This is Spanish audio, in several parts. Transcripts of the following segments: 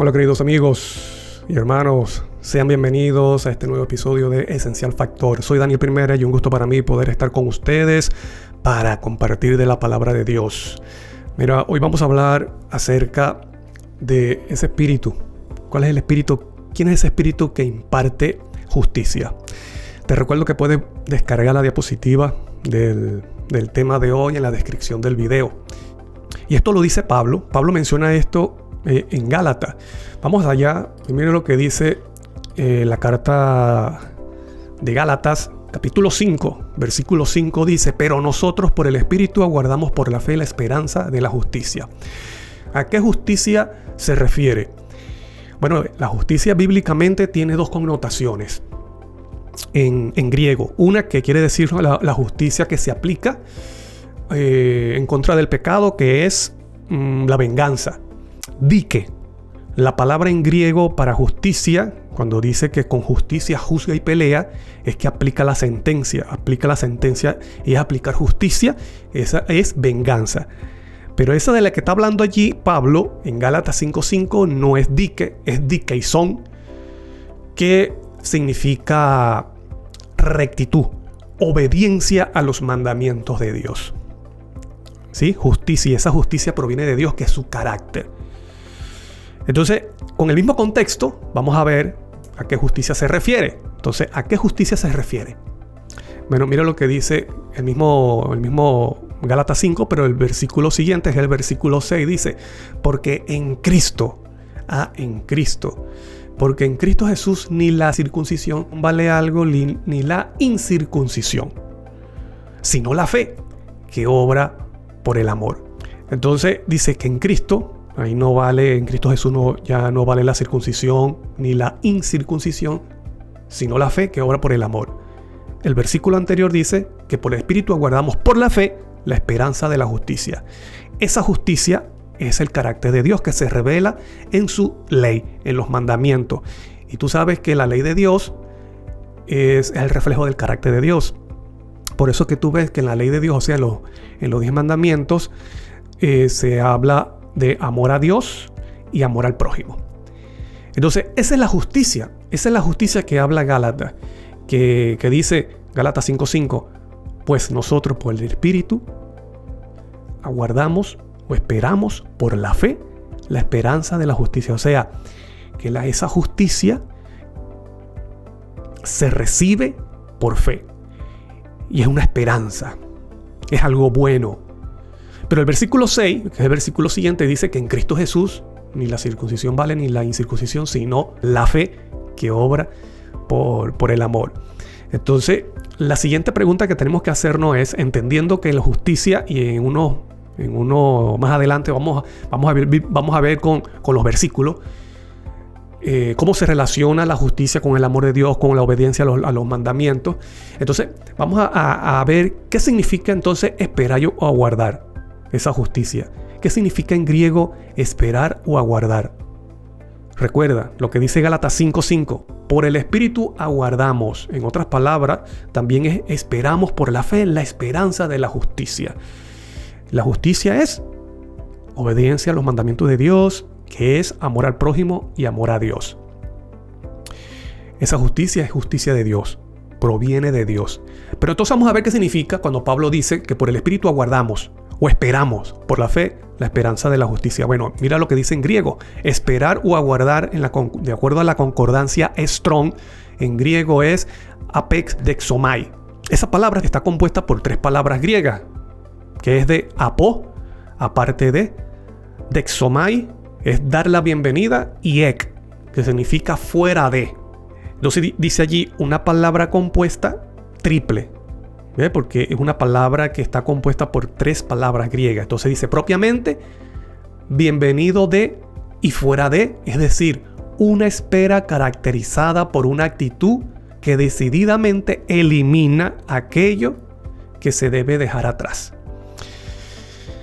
Hola queridos amigos y hermanos, sean bienvenidos a este nuevo episodio de Esencial Factor. Soy Daniel Primera y un gusto para mí poder estar con ustedes para compartir de la palabra de Dios. Mira, hoy vamos a hablar acerca de ese espíritu. ¿Cuál es el espíritu? ¿Quién es ese espíritu que imparte justicia? Te recuerdo que puedes descargar la diapositiva del tema de hoy en la descripción del video. Y esto lo dice Pablo. Pablo menciona esto en Gálatas. Vamos allá y miren lo que dice la carta de Gálatas, capítulo 5, versículo 5 dice: pero nosotros por el Espíritu aguardamos por la fe la esperanza de la justicia. ¿A qué justicia se refiere? Bueno, la justicia bíblicamente tiene dos connotaciones en griego. Una que quiere decir la justicia que se aplica en contra del pecado, que es la venganza. Dike, la palabra en griego para justicia, cuando dice que con justicia juzga y pelea, es que aplica la sentencia y es aplicar justicia, esa es venganza. Pero esa de la que está hablando allí Pablo en Gálatas 5:5 no es dike, es dikeison, que significa rectitud, obediencia a los mandamientos de Dios. ¿Sí? Justicia, y esa justicia proviene de Dios, que es su carácter. Entonces, con el mismo contexto, vamos a ver a qué justicia se refiere. Entonces, ¿a qué justicia se refiere? Bueno, mira lo que dice el mismo Gálatas 5, pero el versículo siguiente es el versículo 6, dice: porque en Cristo, porque en Cristo Jesús ni la circuncisión vale algo, ni la incircuncisión, sino la fe que obra por el amor. Entonces dice que en Cristo, ahí no vale, en Cristo Jesús ya no vale la circuncisión ni la incircuncisión, sino la fe que obra por el amor. El versículo anterior dice que por el Espíritu aguardamos por la fe la esperanza de la justicia. Esa justicia es el carácter de Dios que se revela en su ley, en los mandamientos. Y tú sabes que la ley de Dios es el reflejo del carácter de Dios. Por eso que tú ves que en la ley de Dios, o sea, en los 10 mandamientos, se habla de amor a Dios y amor al prójimo. Entonces, esa es la justicia que habla Gálatas, que dice Gálatas 5:5, pues nosotros por el Espíritu aguardamos o esperamos por la fe la esperanza de la justicia. O sea, que esa justicia se recibe por fe. Y es una esperanza, es algo bueno. Pero el versículo 6, que es el versículo siguiente, dice que en Cristo Jesús ni la circuncisión vale ni la incircuncisión, sino la fe que obra por el amor. Entonces, la siguiente pregunta que tenemos que hacernos es, entendiendo que la justicia, y en uno más adelante vamos a ver con los versículos, cómo se relaciona la justicia con el amor de Dios, con la obediencia a los mandamientos. Entonces, vamos a ver qué significa entonces esperar o aguardar esa justicia. ¿Qué significa en griego esperar o aguardar? Recuerda lo que dice Gálatas 5:5. Por el Espíritu aguardamos. En otras palabras, también es esperamos por la fe, la esperanza de la justicia. La justicia es obediencia a los mandamientos de Dios, que es amor al prójimo y amor a Dios. Esa justicia es justicia de Dios, proviene de Dios. Pero entonces vamos a ver qué significa cuando Pablo dice que por el Espíritu aguardamos o esperamos por la fe la esperanza de la justicia. Bueno, mira lo que dice en griego: esperar o aguardar, de acuerdo a la concordancia Strong, en griego es apex dexomai. Esa palabra está compuesta por 3 palabras griegas, que es de apo, aparte de dexomai, es dar la bienvenida, y ek, que significa fuera de. Entonces dice allí una palabra compuesta triple, ¿ve? Porque es una palabra que está compuesta por 3 palabras griegas. Entonces dice propiamente bienvenido de y fuera de, es decir, una espera caracterizada por una actitud que decididamente elimina aquello que se debe dejar atrás.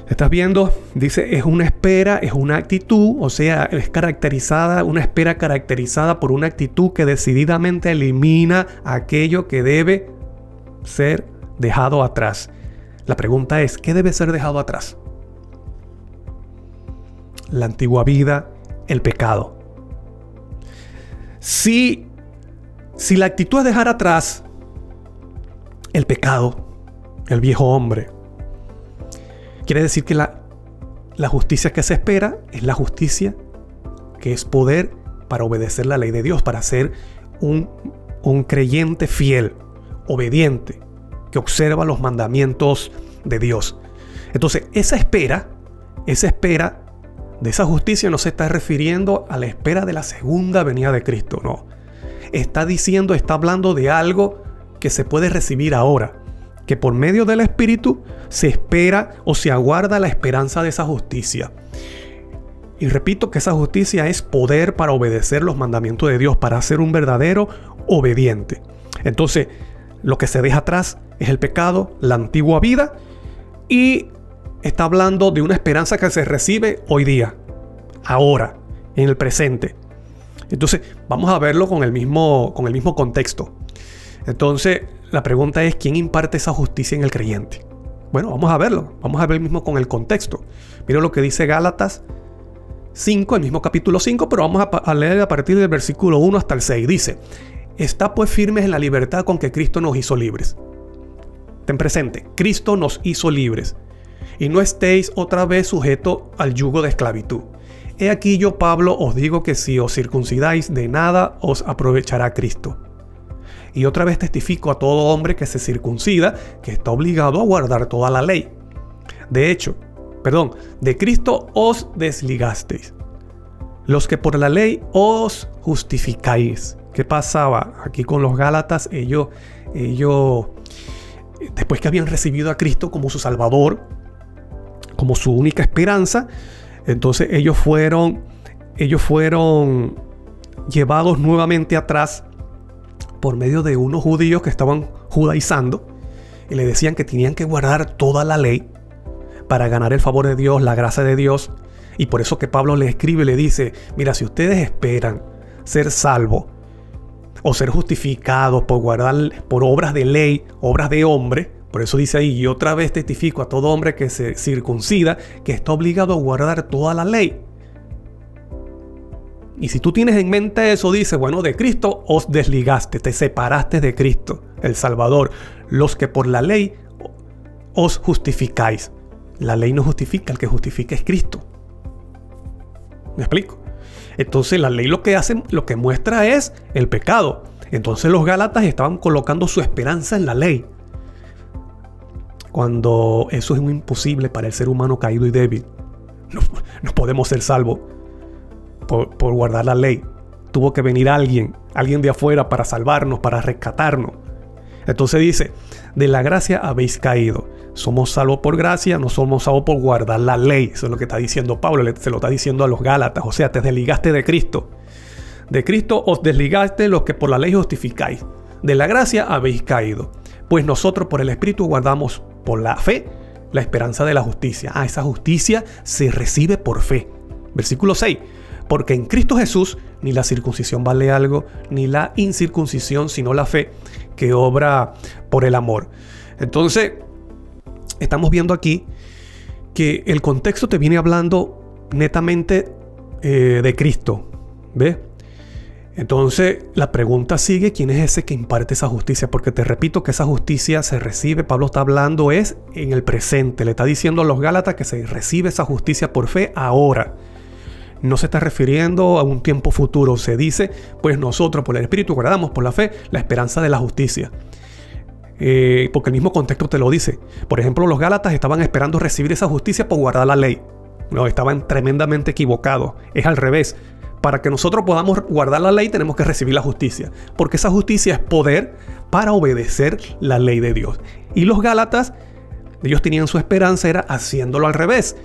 ¿Estás viendo? Dice, es una espera, es una actitud, o sea, es caracterizada, una espera caracterizada por una actitud que decididamente elimina aquello que debe ser dejado atrás. La pregunta es, ¿qué debe ser dejado atrás? La antigua vida, el pecado. Si la actitud es dejar atrás el pecado, el viejo hombre, quiere decir que la justicia que se espera es la justicia que es poder para obedecer la ley de Dios, para ser un creyente fiel, obediente, que observa los mandamientos de Dios. Entonces, esa espera de esa justicia no se está refiriendo a la espera de la segunda venida de Cristo, no. Está hablando de algo que se puede recibir ahora, que por medio del Espíritu se espera o se aguarda la esperanza de esa justicia. Y repito que esa justicia es poder para obedecer los mandamientos de Dios, para ser un verdadero obediente. Entonces, lo que se deja atrás es el pecado, la antigua vida, y está hablando de una esperanza que se recibe hoy día, ahora, en el presente. Entonces, vamos a verlo con el mismo contexto. Entonces, la pregunta es, ¿quién imparte esa justicia en el creyente? Bueno, vamos a verlo. Vamos a ver mismo con el contexto. Mira lo que dice Gálatas 5, el mismo capítulo 5, pero vamos a leer a partir del versículo 1 hasta el 6. Dice: «Está pues firmes en la libertad con que Cristo nos hizo libres». Ten presente, Cristo nos hizo libres. «Y no estéis otra vez sujetos al yugo de esclavitud. He aquí yo, Pablo, os digo que si os circuncidáis, de nada os aprovechará Cristo. Y otra vez testifico a todo hombre que se circuncida, que está obligado a guardar toda la ley. De Cristo os desligasteis, los que por la ley os justificáis». ¿Qué pasaba aquí con los Gálatas? Ellos, después que habían recibido a Cristo como su Salvador, como su única esperanza, entonces ellos fueron llevados nuevamente atrás por medio de unos judíos que estaban judaizando y le decían que tenían que guardar toda la ley para ganar el favor de Dios, la gracia de Dios. Y por eso que Pablo le escribe y le dice: mira, si ustedes esperan ser salvos o ser justificados por obras de ley, obras de hombre, por eso dice ahí: y otra vez testifico a todo hombre que se circuncida, que está obligado a guardar toda la ley. Y si tú tienes en mente eso, dice: bueno, de Cristo os desligaste, te separaste de Cristo, el Salvador, los que por la ley os justificáis. La ley no justifica, el que justifica es Cristo. ¿Me explico? Entonces la ley lo que muestra es el pecado. Entonces los Gálatas estaban colocando su esperanza en la ley, cuando eso es muy imposible para el ser humano caído y débil. No podemos ser salvos por guardar la ley. Tuvo que venir alguien de afuera para salvarnos, para rescatarnos. Entonces dice: de la gracia habéis caído. Somos salvos por gracia, no somos salvos por guardar la ley. Eso es lo que está diciendo Pablo, se lo está diciendo a los Gálatas. O sea, te desligaste de Cristo. De Cristo os desligaste, los que por la ley justificáis. De la gracia habéis caído. Pues nosotros por el Espíritu guardamos por la fe la esperanza de la justicia. Esa justicia se recibe por fe. Versículo 6. Porque en Cristo Jesús ni la circuncisión vale algo, ni la incircuncisión, sino la fe que obra por el amor. Entonces, estamos viendo aquí que el contexto te viene hablando netamente de Cristo. ¿Ves? Entonces, la pregunta sigue: ¿quién es ese que imparte esa justicia? Porque te repito que esa justicia se recibe, Pablo está hablando es en el presente. Le está diciendo a los Gálatas que se recibe esa justicia por fe ahora. No se está refiriendo a un tiempo futuro. Se dice: pues nosotros por el Espíritu guardamos por la fe la esperanza de la justicia. Porque el mismo contexto te lo dice. Por ejemplo, los Gálatas estaban esperando recibir esa justicia por guardar la ley. No, estaban tremendamente equivocados. Es al revés. Para que nosotros podamos guardar la ley tenemos que recibir la justicia. Porque esa justicia es poder para obedecer la ley de Dios. Y los Gálatas, ellos tenían su esperanza, era haciéndolo al revés.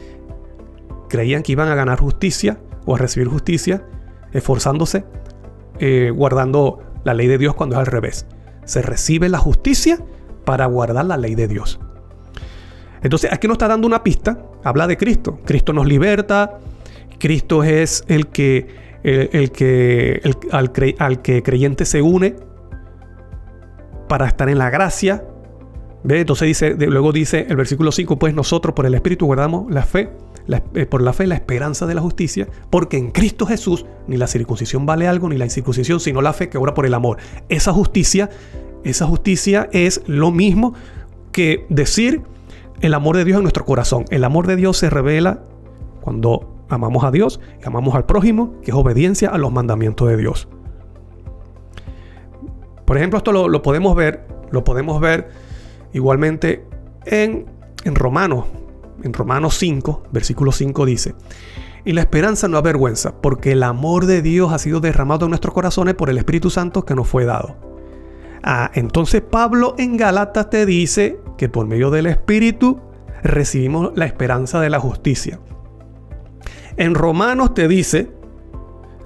Creían que iban a ganar justicia o a recibir justicia esforzándose, guardando la ley de Dios, cuando es al revés. Se recibe la justicia para guardar la ley de Dios. Entonces aquí nos está dando una pista. Habla de Cristo. Cristo nos liberta. Cristo es al que creyente se une para estar en la gracia, ¿Ve? Entonces luego dice el versículo 5, pues nosotros por el Espíritu guardamos la fe, por la fe la esperanza de la justicia, porque en Cristo Jesús ni la circuncisión vale algo, ni la incircuncisión, sino la fe que obra por el amor. Esa justicia es lo mismo que decir el amor de Dios en nuestro corazón. El amor de Dios se revela cuando amamos a Dios y amamos al prójimo, que es obediencia a los mandamientos de Dios. Por ejemplo, esto lo podemos ver igualmente en Romanos. En Romanos 5, versículo 5 dice: y la esperanza no avergüenza, porque el amor de Dios ha sido derramado en nuestros corazones por el Espíritu Santo que nos fue dado. Entonces Pablo en Gálatas te dice que por medio del Espíritu recibimos la esperanza de la justicia. En Romanos te dice: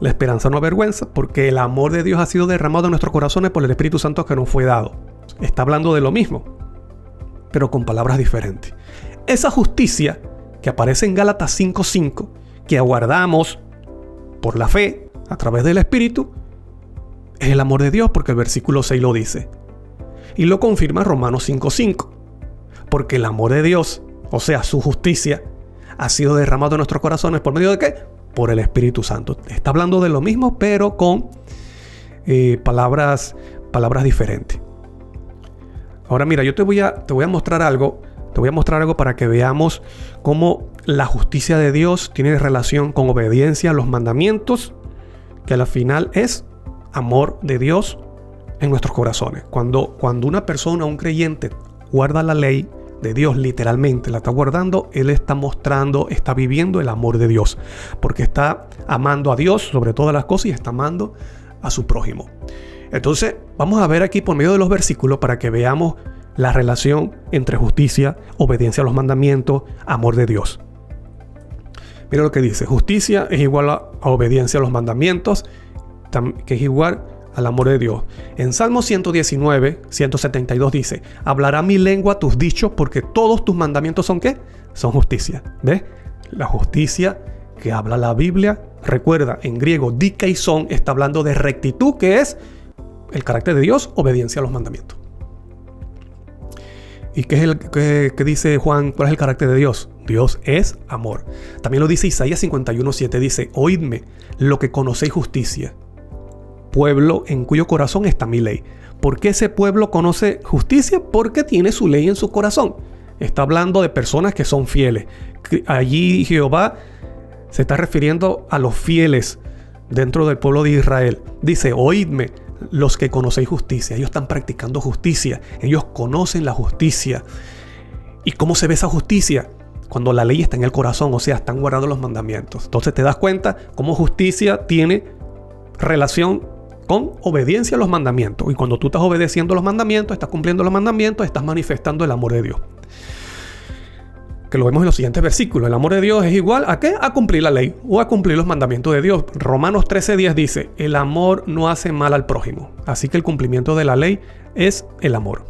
la esperanza no avergüenza, porque el amor de Dios ha sido derramado en nuestros corazones por el Espíritu Santo que nos fue dado. Está hablando de lo mismo, pero con palabras diferentes. Esa justicia que aparece en Gálatas 5:5, que aguardamos por la fe a través del Espíritu, es el amor de Dios, porque el versículo 6 lo dice. Y lo confirma Romanos 5:5, porque el amor de Dios, o sea, su justicia, ha sido derramado en nuestros corazones ¿por medio de qué? Por el Espíritu Santo. Está hablando de lo mismo, pero con palabras diferentes. Ahora mira, yo te voy a mostrar algo. Te voy a mostrar algo para que veamos cómo la justicia de Dios tiene relación con obediencia a los mandamientos, que al final es amor de Dios en nuestros corazones. Cuando una persona, un creyente, guarda la ley de Dios, literalmente la está guardando, él está mostrando, está viviendo el amor de Dios, porque está amando a Dios sobre todas las cosas y está amando a su prójimo. Entonces, vamos a ver aquí por medio de los versículos para que veamos la relación entre justicia, obediencia a los mandamientos, amor de Dios. Mira lo que dice: justicia es igual a obediencia a los mandamientos, que es igual al amor de Dios. En Salmo 119, 172 dice: hablará mi lengua tus dichos, porque todos tus mandamientos son ¿qué? Son justicia. ¿Ves? La justicia que habla la Biblia, recuerda, en griego dikaison, está hablando de rectitud, que es el carácter de Dios, obediencia a los mandamientos. ¿Y qué dice Juan? ¿Cuál es el carácter de Dios? Dios es amor. También lo dice Isaías 51:7, dice: oídme, lo que conocéis justicia, pueblo en cuyo corazón está mi ley. ¿Por qué ese pueblo conoce justicia? Porque tiene su ley en su corazón. Está hablando de personas que son fieles. Allí Jehová se está refiriendo a los fieles dentro del pueblo de Israel. Dice: oídme, los que conocéis justicia. Ellos están practicando justicia. Ellos conocen la justicia. ¿Y cómo se ve esa justicia? Cuando la ley está en el corazón, o sea, están guardados los mandamientos. Entonces te das cuenta cómo justicia tiene relación con obediencia a los mandamientos. Y cuando tú estás obedeciendo los mandamientos, estás cumpliendo los mandamientos, estás manifestando el amor de Dios. Que lo vemos en los siguientes versículos. El amor de Dios es igual ¿a qué? A cumplir la ley o a cumplir los mandamientos de Dios. Romanos 13:10 dice: el amor no hace mal al prójimo. Así que el cumplimiento de la ley es el amor.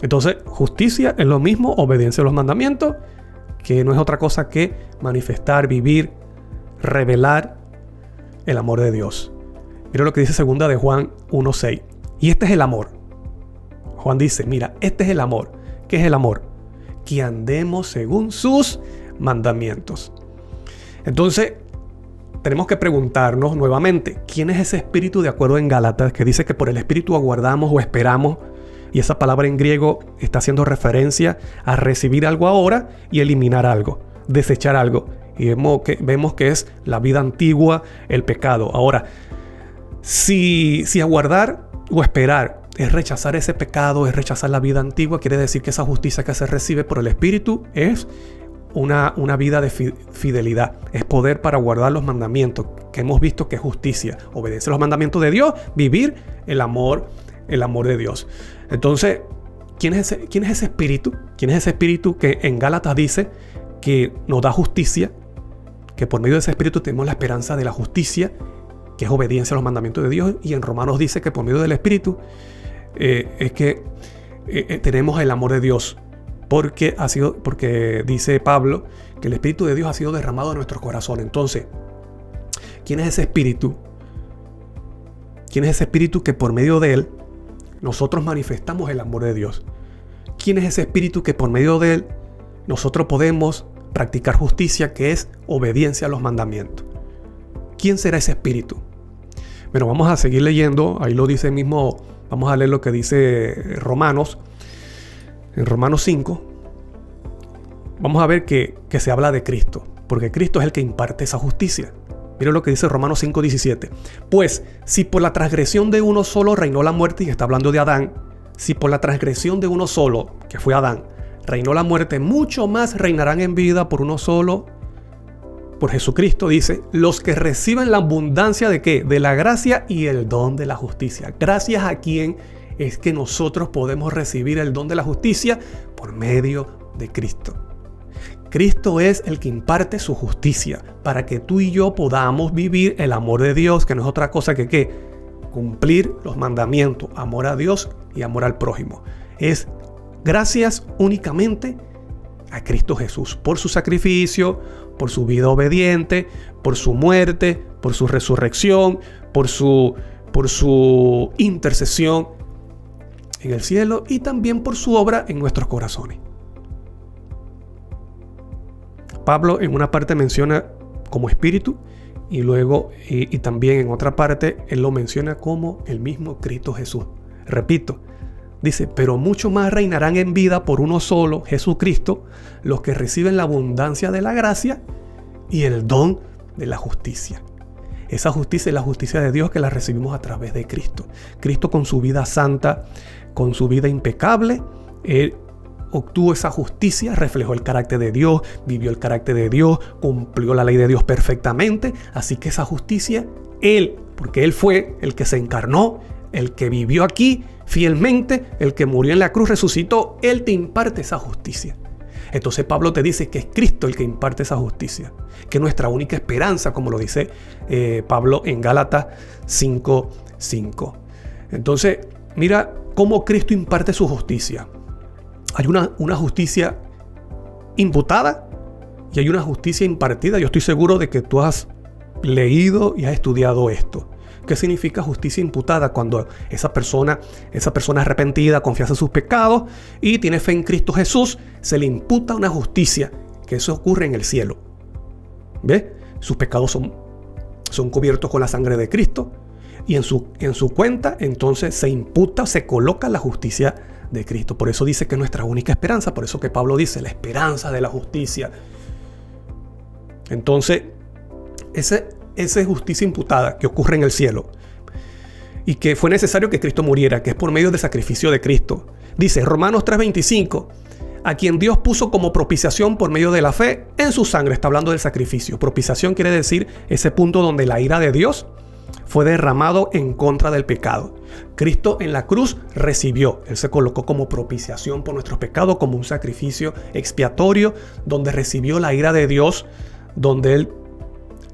Entonces, justicia es lo mismo, obediencia a los mandamientos, que no es otra cosa que manifestar, vivir, revelar el amor de Dios. Mira lo que dice 2 de Juan 1:6. Y este es el amor. Juan dice: mira, este es el amor. ¿Qué es el amor? Que andemos según sus mandamientos. Entonces, tenemos que preguntarnos nuevamente: ¿quién es ese espíritu de acuerdo en Gálatas que dice que por el espíritu aguardamos o esperamos? Y esa palabra en griego está haciendo referencia a recibir algo ahora y eliminar algo, desechar algo. Y vemos que es la vida antigua, el pecado. Ahora, si aguardar o esperar es rechazar ese pecado, es rechazar la vida antigua, quiere decir que esa justicia que se recibe por el Espíritu es una vida de fidelidad. Es poder para guardar los mandamientos, que hemos visto que es justicia. Obedecer los mandamientos de Dios, vivir el amor de Dios. Entonces, ¿quién es ese espíritu? ¿Quién es ese espíritu que en Gálatas dice que nos da justicia? Que por medio de ese espíritu tenemos la esperanza de la justicia, que es obediencia a los mandamientos de Dios. Y en Romanos dice que por medio del espíritu es que tenemos el amor de Dios, porque dice Pablo que el Espíritu de Dios ha sido derramado en nuestro corazón. Entonces, ¿quién es ese Espíritu? ¿Quién es ese espíritu que por medio de él nosotros manifestamos el amor de Dios? ¿Quién es ese espíritu que por medio de él nosotros podemos practicar justicia, que es obediencia a los mandamientos? ¿Quién será ese espíritu? Bueno, vamos a seguir leyendo. Ahí lo dice mismo. Vamos a leer lo que dice Romanos. En Romanos 5. Vamos a ver que se habla de Cristo, porque Cristo es el que imparte esa justicia. Miren lo que dice Romanos 5:17. Pues, si por la transgresión de uno solo reinó la muerte, y está hablando de Adán, si por la transgresión de uno solo, que fue Adán, reinó la muerte, mucho más reinarán en vida por uno solo, por Jesucristo, dice, los que reciben la abundancia ¿de qué? De la gracia y el don de la justicia. Gracias a quién es que nosotros podemos recibir el don de la justicia, por medio de Cristo. Cristo es el que imparte su justicia para que tú y yo podamos vivir el amor de Dios, que no es otra cosa que ¿qué? Cumplir los mandamientos, amor a Dios y amor al prójimo. Es gracias únicamente a Cristo Jesús, por su sacrificio, por su vida obediente, por su muerte, por su resurrección, por su intercesión en el cielo y también por su obra en nuestros corazones. Pablo en una parte menciona como espíritu y luego y también en otra parte él lo menciona como el mismo Cristo Jesús. Repito, dice, pero mucho más reinarán en vida por uno solo, Jesucristo, los que reciben la abundancia de la gracia y el don de la justicia. Esa justicia es la justicia de Dios que la recibimos a través de Cristo. Cristo con su vida santa, con su vida impecable, él obtuvo esa justicia, reflejó el carácter de Dios, vivió el carácter de Dios, cumplió la ley de Dios perfectamente. Así que esa justicia, él, porque él fue el que se encarnó, el que vivió aquí fielmente, el que murió en la cruz, resucitó, él te imparte esa justicia. Entonces Pablo te dice que es Cristo el que imparte esa justicia, que es nuestra única esperanza, como lo dice Pablo en Gálatas 5:5. Entonces, mira cómo Cristo imparte su justicia. Hay una justicia imputada y hay una justicia impartida. Yo estoy seguro de que tú has leído y has estudiado esto. ¿Qué significa justicia imputada? Cuando esa persona arrepentida, confiesa en sus pecados y tiene fe en Cristo Jesús, se le imputa una justicia, que eso ocurre en el cielo. ¿Ves? Sus pecados son cubiertos con la sangre de Cristo y en su cuenta entonces se imputa, se coloca la justicia de Cristo. Por eso dice que es nuestra única esperanza. Por eso que Pablo dice la esperanza de la justicia. Entonces, esa es justicia imputada que ocurre en el cielo y que fue necesario que Cristo muriera, que es por medio del sacrificio de Cristo. Dice Romanos 3:25, a quien Dios puso como propiciación por medio de la fe en su sangre. Está hablando del sacrificio. Propiciación quiere decir ese punto donde la ira de Dios fue derramado en contra del pecado. Cristo en la cruz recibió, él se colocó como propiciación por nuestros pecados, como un sacrificio expiatorio, donde recibió la ira de Dios, donde él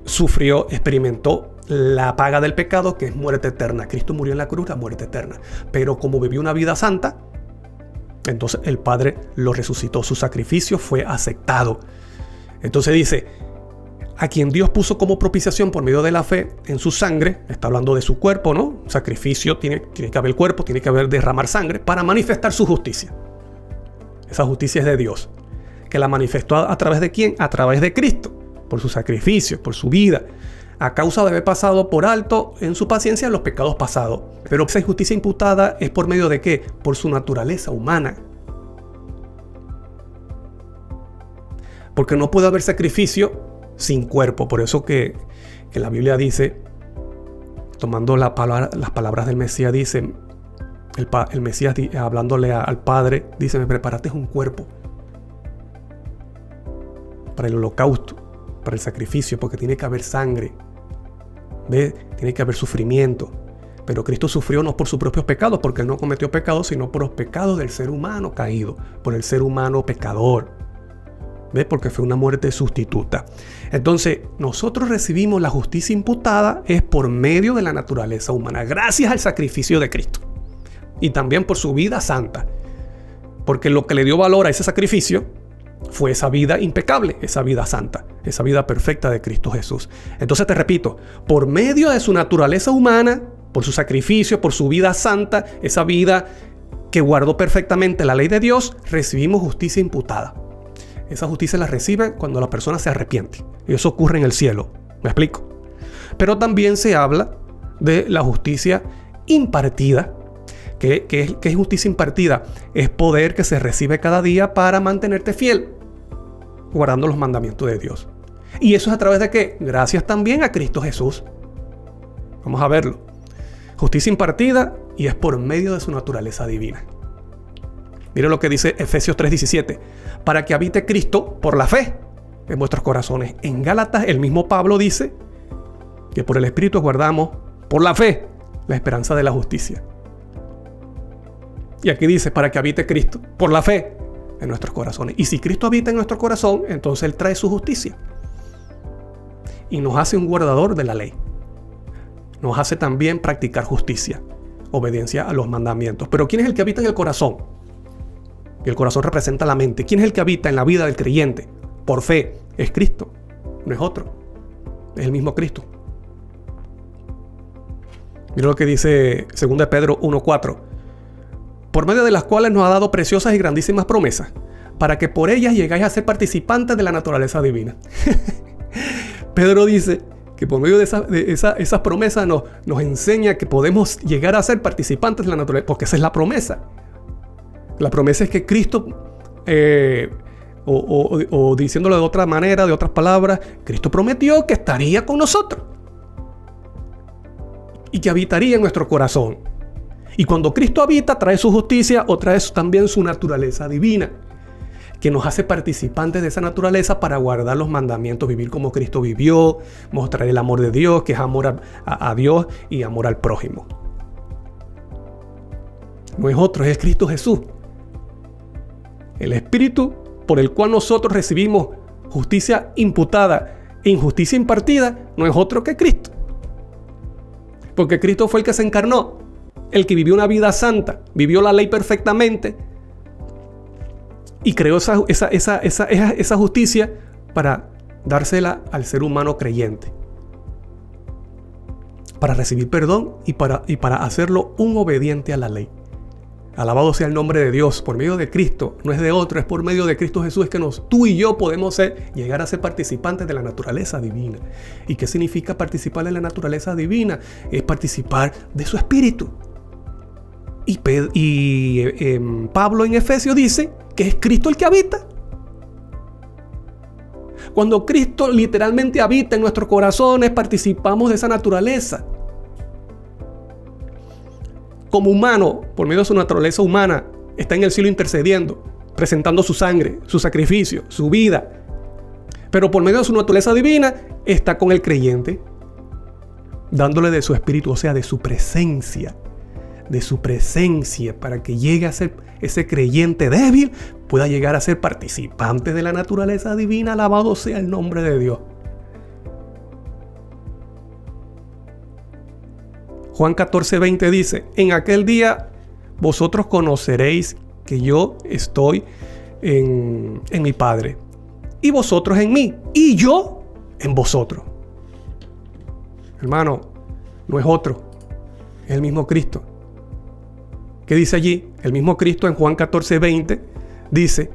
sufrió, experimentó la paga del pecado, que es muerte eterna. Cristo murió en la cruz, la muerte eterna. Pero como vivió una vida santa, entonces el Padre lo resucitó. Su sacrificio fue aceptado. Entonces dice, a quien Dios puso como propiciación por medio de la fe en su sangre, está hablando de su cuerpo, ¿no? Sacrificio, tiene que haber cuerpo, tiene que haber derramar sangre para manifestar su justicia. Esa justicia es de Dios, que la manifestó a través de ¿quién? A través de Cristo, por su sacrificio, por su vida, a causa de haber pasado por alto en su paciencia los pecados pasados. Pero esa justicia imputada es por medio de ¿qué? Por su naturaleza humana. Porque no puede haber sacrificio sin cuerpo. Por eso que la Biblia dice, tomando las palabras del Mesías, dice, el Mesías hablándole al Padre, dice, me preparaste un cuerpo para el holocausto, para el sacrificio, porque tiene que haber sangre, ¿ves? Tiene que haber sufrimiento. Pero Cristo sufrió no por sus propios pecados, porque Él no cometió pecados, sino por los pecados del ser humano caído, por el ser humano pecador. ¿Ves? Porque fue una muerte sustituta. Entonces, nosotros recibimos la justicia imputada es por medio de la naturaleza humana, gracias al sacrificio de Cristo. Y también por su vida santa. Porque lo que le dio valor a ese sacrificio fue esa vida impecable, esa vida santa, esa vida perfecta de Cristo Jesús. Entonces te repito, por medio de su naturaleza humana, por su sacrificio, por su vida santa, esa vida que guardó perfectamente la ley de Dios, recibimos justicia imputada. Esa justicia la recibe cuando la persona se arrepiente. Y eso ocurre en el cielo. ¿Me explico? Pero también se habla de la justicia impartida. ¿Qué es justicia impartida? Es poder que se recibe cada día para mantenerte fiel, guardando los mandamientos de Dios. ¿Y eso es a través de qué? Gracias también a Cristo Jesús. Vamos a verlo. Justicia impartida y es por medio de su naturaleza divina. Mire lo que dice Efesios 3:17. Para que habite Cristo por la fe en vuestros corazones. En Gálatas el mismo Pablo dice que por el Espíritu guardamos por la fe la esperanza de la justicia. Y aquí dice para que habite Cristo por la fe en nuestros corazones. Y si Cristo habita en nuestro corazón, entonces Él trae su justicia. Y nos hace un guardador de la ley. Nos hace también practicar justicia, obediencia a los mandamientos. Pero ¿quién es el que habita en el corazón? Y el corazón representa la mente. ¿Quién es el que habita en la vida del creyente? Por fe. Es Cristo. No es otro. Es el mismo Cristo. Mira lo que dice 2 Pedro 1:4. Por medio de las cuales nos ha dado preciosas y grandísimas promesas, para que por ellas llegáis a ser participantes de la naturaleza divina. Pedro dice que por medio de esas promesas nos enseña que podemos llegar a ser participantes de la naturaleza, porque esa es la promesa. La promesa es que Cristo, o diciéndolo de otra manera, de otras palabras, Cristo prometió que estaría con nosotros y que habitaría en nuestro corazón. Y cuando Cristo habita, trae su justicia o trae también su naturaleza divina, que nos hace participantes de esa naturaleza para guardar los mandamientos, vivir como Cristo vivió, mostrar el amor de Dios, que es amor a Dios y amor al prójimo. No es otro, es Cristo Jesús. El Espíritu por el cual nosotros recibimos justicia imputada e injusticia impartida no es otro que Cristo. Porque Cristo fue el que se encarnó, el que vivió una vida santa, vivió la ley perfectamente y creó esa justicia para dársela al ser humano creyente, para recibir perdón y para hacerlo un obediente a la ley. Alabado sea el nombre de Dios, por medio de Cristo, no es de otro, es por medio de Cristo Jesús, es que tú y yo podemos llegar a ser participantes de la naturaleza divina. ¿Y qué significa participar de la naturaleza divina? Es participar de su Espíritu. Y Pablo en Efesios dice que es Cristo el que habita. Cuando Cristo literalmente habita en nuestros corazones, participamos de esa naturaleza. Como humano, por medio de su naturaleza humana, está en el cielo intercediendo, presentando su sangre, su sacrificio, su vida. Pero por medio de su naturaleza divina, está con el creyente, dándole de su espíritu, o sea, de su presencia, para que llegue a ser ese creyente débil, pueda llegar a ser participante de la naturaleza divina. Alabado sea el nombre de Dios. Juan 14:20 dice, en aquel día vosotros conoceréis que yo estoy en mi Padre, y vosotros en mí, y yo en vosotros. Hermano, no es otro, es el mismo Cristo. ¿Qué dice allí? El mismo Cristo en Juan 14:20 dice,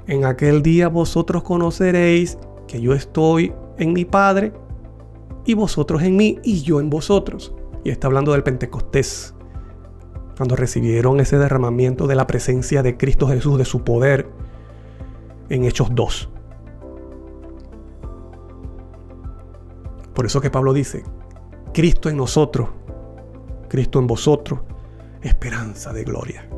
en aquel día vosotros conoceréis que yo estoy en mi Padre, y vosotros en mí, y yo en vosotros. Y está hablando del Pentecostés, cuando recibieron ese derramamiento de la presencia de Cristo Jesús, de su poder, en Hechos 2. Por eso que Pablo dice, Cristo en nosotros, Cristo en vosotros, esperanza de gloria.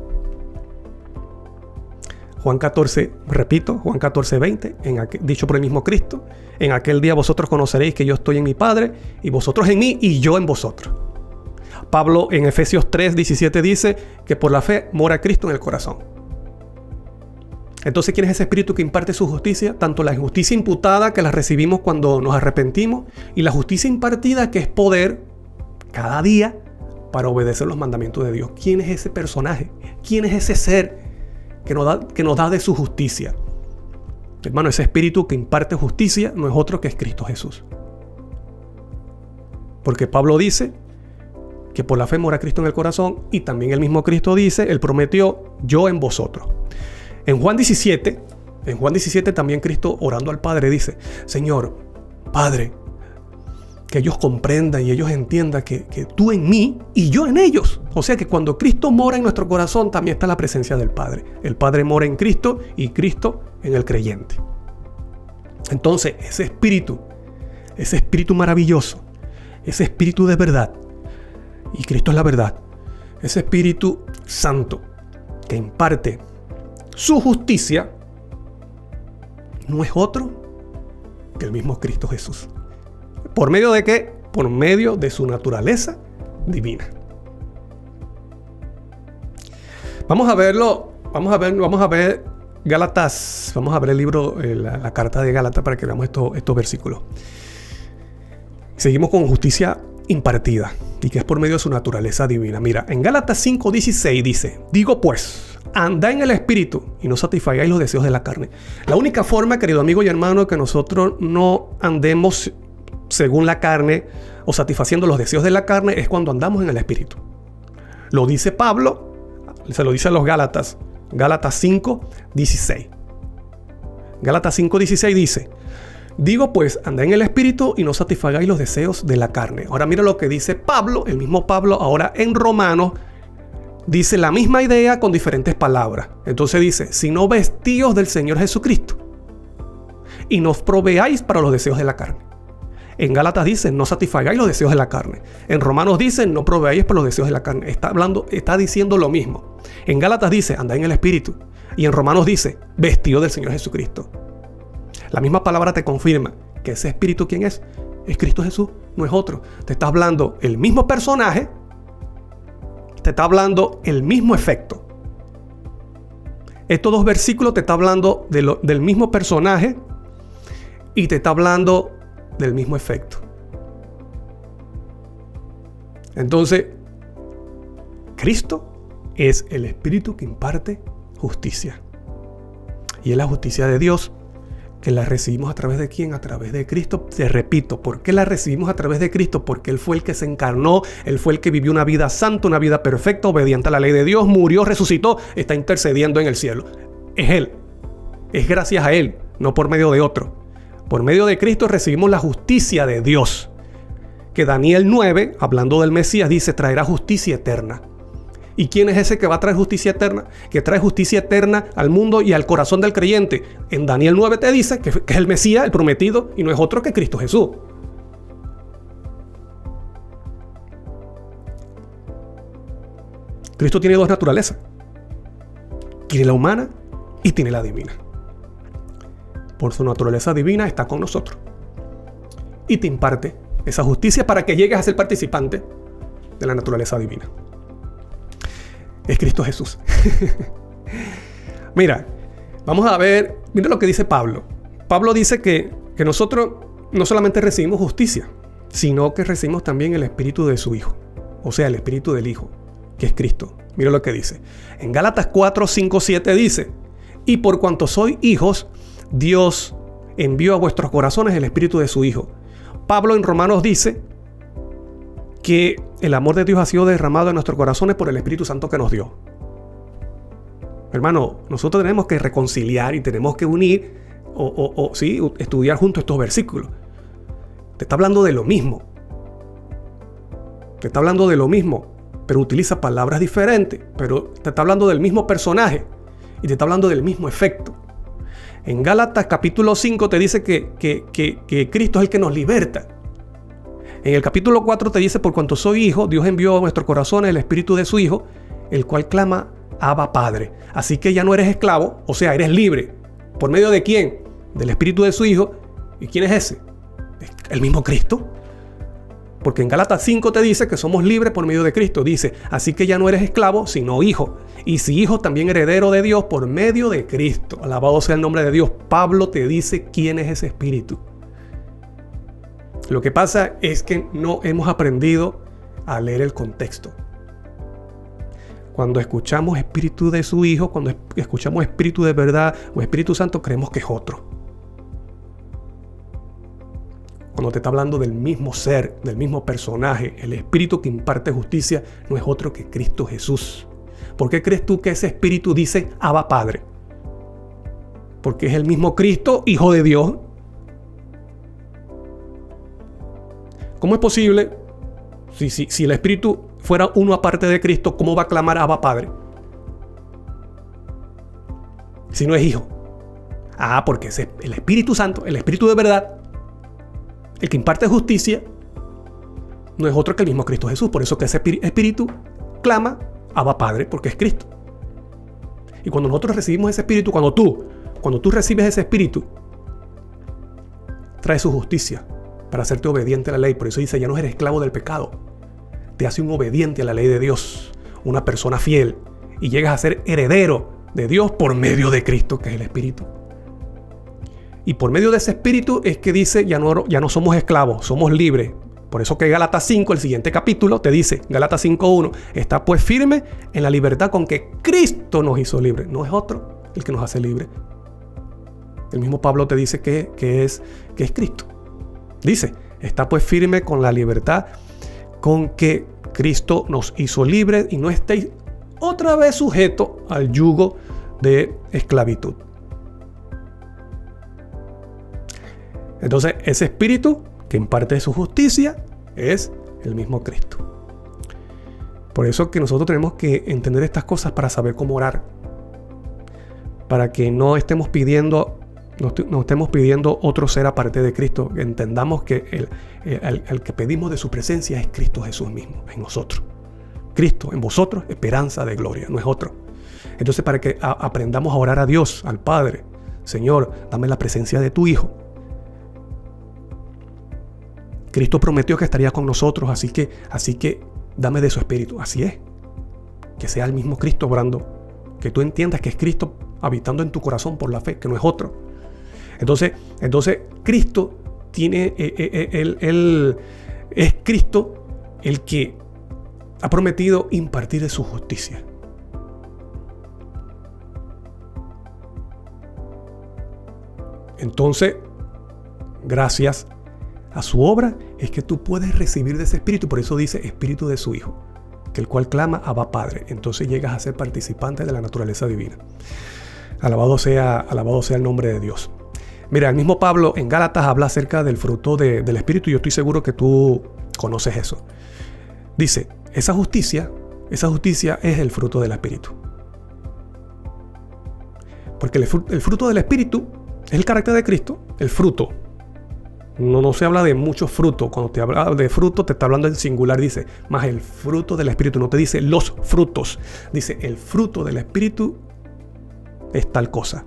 Juan 14, repito, Juan 14:20, dicho por el mismo Cristo, en aquel día vosotros conoceréis que yo estoy en mi Padre, y vosotros en mí, y yo en vosotros. Pablo en Efesios 3:17 dice que por la fe mora Cristo en el corazón. Entonces, ¿quién es ese Espíritu que imparte su justicia? Tanto la justicia imputada, que la recibimos cuando nos arrepentimos, y la justicia impartida, que es poder cada día para obedecer los mandamientos de Dios. ¿Quién es ese personaje? ¿Quién es ese ser que nos da de su justicia? Hermano, ese Espíritu que imparte justicia no es otro que es Cristo Jesús. Porque Pablo dice que por la fe mora Cristo en el corazón, y también el mismo Cristo dice, Él prometió, yo en vosotros. En Juan 17 también Cristo, orando al Padre, dice, Señor, Padre, que ellos comprendan y ellos entiendan que tú en mí y yo en ellos. O sea que cuando Cristo mora en nuestro corazón, también está la presencia del Padre. El Padre mora en Cristo y Cristo en el creyente. Entonces, ese espíritu maravilloso, ese espíritu de verdad, y Cristo es la verdad, ese Espíritu Santo que imparte su justicia, no es otro que el mismo Cristo Jesús. ¿Por medio de qué? Por medio de su naturaleza divina. Vamos a ver Gálatas, vamos a ver el libro, la carta de Gálatas para que veamos estos versículos. Seguimos con justicia impartida y que es por medio de su naturaleza divina. Mira, en Gálatas 5:16 dice, digo pues, andad en el Espíritu y no satisfagáis los deseos de la carne. La única forma, querido amigo y hermano, que nosotros no andemos según la carne o satisfaciendo los deseos de la carne es cuando andamos en el Espíritu. Lo dice Pablo, se lo dice a los Gálatas, Gálatas 5:16. Gálatas 5:16 dice, digo pues, andad en el Espíritu y no satisfagáis los deseos de la carne. Ahora mira lo que dice Pablo, el mismo Pablo, ahora en Romanos, dice la misma idea con diferentes palabras. Entonces dice, sino vestíos del Señor Jesucristo y no os proveáis para los deseos de la carne. En Gálatas dice, no satisfagáis los deseos de la carne. En Romanos dice, no proveáis para los deseos de la carne. Está diciendo lo mismo. En Gálatas dice, andad en el Espíritu. Y en Romanos dice, vestíos del Señor Jesucristo. La misma palabra te confirma que ese Espíritu, ¿quién es? Es Cristo Jesús, no es otro. Te está hablando el mismo personaje, te está hablando el mismo efecto. Estos dos versículos te está hablando del mismo personaje y te está hablando del mismo efecto. Entonces, Cristo es el Espíritu que imparte justicia. Y es la justicia de Dios que la recibimos a través de ¿quién? A través de Cristo. Te repito, ¿por qué la recibimos a través de Cristo? Porque Él fue el que se encarnó, Él fue el que vivió una vida santa, una vida perfecta, obediente a la ley de Dios, murió, resucitó, está intercediendo en el cielo. Es Él, es gracias a Él, no por medio de otro. Por medio de Cristo recibimos la justicia de Dios, que Daniel 9, hablando del Mesías, dice, traerá justicia eterna. ¿Y quién es ese que va a traer justicia eterna? Que trae justicia eterna al mundo y al corazón del creyente. En Daniel 9 te dice que es el Mesías, el prometido, y no es otro que Cristo Jesús. Cristo tiene dos naturalezas. Tiene la humana y tiene la divina. Por su naturaleza divina está con nosotros. Y te imparte esa justicia para que llegues a ser participante de la naturaleza divina. Es Cristo Jesús. Mira, vamos a ver, mira lo que dice Pablo. Pablo dice que nosotros no solamente recibimos justicia, sino que recibimos también el Espíritu de su Hijo. O sea, el Espíritu del Hijo, que es Cristo. Mira lo que dice. En Gálatas 4:5-7 dice, y por cuanto sois hijos, Dios envió a vuestros corazones el Espíritu de su Hijo. Pablo en Romanos dice que el amor de Dios ha sido derramado en nuestros corazones por el Espíritu Santo que nos dio. Hermano, nosotros tenemos que reconciliar y tenemos que unir sí, estudiar juntos estos versículos. Te está hablando de lo mismo. Te está hablando de lo mismo, pero utiliza palabras diferentes. Pero te está hablando del mismo personaje y te está hablando del mismo efecto. En Gálatas capítulo 5 te dice que Cristo es el que nos liberta. En el capítulo 4 te dice, por cuanto soy hijo, Dios envió a nuestros corazones el Espíritu de su Hijo, el cual clama, Abba Padre. Así que ya no eres esclavo, o sea, eres libre. ¿Por medio de quién? Del Espíritu de su Hijo. ¿Y quién es ese? ¿El mismo Cristo? Porque en Gálatas 5 te dice que somos libres por medio de Cristo. Dice, así que ya no eres esclavo, sino hijo. Y si hijo, también heredero de Dios por medio de Cristo. Alabado sea el nombre de Dios. Pablo te dice quién es ese Espíritu. Lo que pasa es que no hemos aprendido a leer el contexto. Cuando escuchamos Espíritu de su Hijo, cuando escuchamos Espíritu de verdad o Espíritu Santo, creemos que es otro. cuando te está hablando del mismo ser, del mismo personaje, el Espíritu que imparte justicia no es otro que Cristo Jesús. ¿Por qué crees tú que ese Espíritu dice Abba Padre? Porque es el mismo Cristo, Hijo de Dios. ¿Cómo es posible? Si el Espíritu fuera uno aparte de Cristo, ¿cómo va a clamar Abba Padre? Si no es Hijo. Porque es el Espíritu Santo, el Espíritu de verdad, el que imparte justicia, no es otro que el mismo Cristo Jesús. Por eso que ese Espíritu clama Abba Padre, porque es Cristo. Y cuando nosotros recibimos ese Espíritu, cuando tú recibes ese Espíritu, trae su justicia para hacerte obediente a la ley. Por eso dice, ya no eres esclavo del pecado. Te hace un obediente a la ley de Dios, una persona fiel, y llegas a ser heredero de Dios por medio de Cristo, que es el Espíritu. Y por medio de ese Espíritu es que dice, ya no somos esclavos, somos libres. Por eso que Gálatas 5, el siguiente capítulo, te dice, Gálatas 5:1, está pues firme en la libertad con que Cristo nos hizo libres. No es otro el que nos hace libres. El mismo Pablo te dice que es Cristo. Dice, está pues firme con la libertad con que Cristo nos hizo libres y no estéis otra vez sujetos al yugo de esclavitud. Entonces, ese Espíritu que imparte su justicia es el mismo Cristo. Por eso que nosotros tenemos que entender estas cosas para saber cómo orar. Para que no estemos pidiendo otro ser aparte de Cristo. Entendamos que el que pedimos de su presencia es Cristo Jesús mismo, en nosotros. Cristo en vosotros, esperanza de gloria, no es otro. Entonces, para que aprendamos a orar a Dios, al Padre, Señor, dame la presencia de tu Hijo. Cristo prometió que estaría con nosotros, así que dame de su Espíritu. Así es. Que sea el mismo Cristo obrando. Que tú entiendas que es Cristo habitando en tu corazón por la fe, que no es otro. Entonces Cristo tiene, él es Cristo el que ha prometido impartir de su justicia. Entonces, gracias a su obra es que tú puedes recibir de ese Espíritu. Por eso dice Espíritu de su Hijo, que el cual clama Abba Padre. Entonces llegas a ser participante de la naturaleza divina. Alabado sea el nombre de Dios. Mira, el mismo Pablo en Gálatas habla acerca del fruto del Espíritu y yo estoy seguro que tú conoces eso. Dice, esa justicia es el fruto del Espíritu. Porque el fruto del Espíritu es el carácter de Cristo, el fruto. No se habla de muchos frutos. Cuando te habla de fruto, te está hablando en singular. Dice, más el fruto del Espíritu. No te dice los frutos. Dice, el fruto del Espíritu es tal cosa.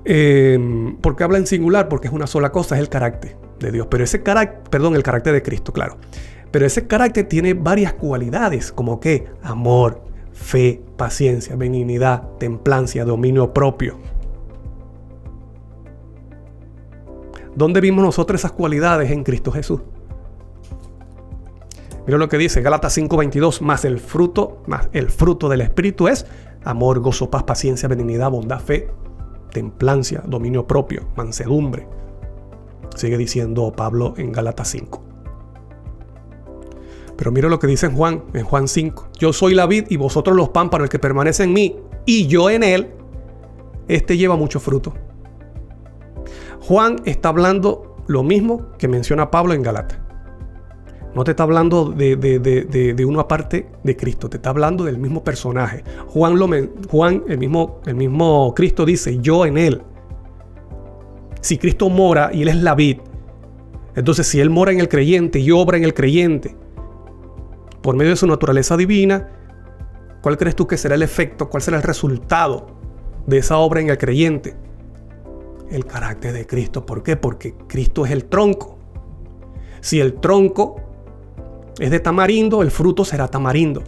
¿Por qué habla en singular? Porque es una sola cosa, es el carácter de Dios. Pero ese carácter, el carácter de Cristo, claro. Pero ese carácter tiene varias cualidades, como que amor, fe, paciencia, benignidad, templancia, dominio propio. ¿Dónde vimos nosotros esas cualidades? En Cristo Jesús. Mira lo que dice Gálatas 5:22, más el fruto del Espíritu es amor, gozo, paz, paciencia, benignidad, bondad, fe, templancia, dominio propio, mansedumbre. Sigue diciendo Pablo en Gálatas 5. Pero mira lo que dice en Juan 5. Yo soy la vid y vosotros los pámpanos, el que permanece en mí y yo en él, este lleva mucho fruto. Juan está hablando lo mismo que menciona Pablo en Gálatas. No te está hablando de uno aparte de Cristo, te está hablando del mismo personaje. Juan, el mismo Cristo dice, yo en él. Si Cristo mora y él es la vid, entonces si él mora en el creyente y obra en el creyente, por medio de su naturaleza divina, ¿cuál crees tú que será el efecto? ¿Cuál será el resultado de esa obra en el creyente? El carácter de Cristo. ¿Por qué? Porque Cristo es el tronco. Si el tronco es de tamarindo, el fruto será tamarindo.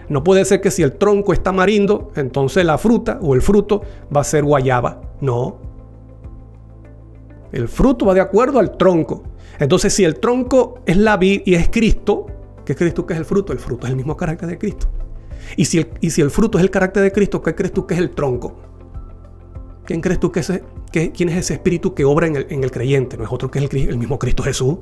No puede ser que si el tronco es tamarindo, entonces la fruta o el fruto va a ser guayaba. No. El fruto va de acuerdo al tronco. Entonces, si el tronco es la vid y es Cristo, ¿qué crees tú que es el fruto? El fruto es el mismo carácter de Cristo. Y si el fruto es el carácter de Cristo, ¿qué crees tú que es el tronco? ¿Quién crees tú quién es ese espíritu que obra en el creyente? No es otro que el mismo Cristo Jesús.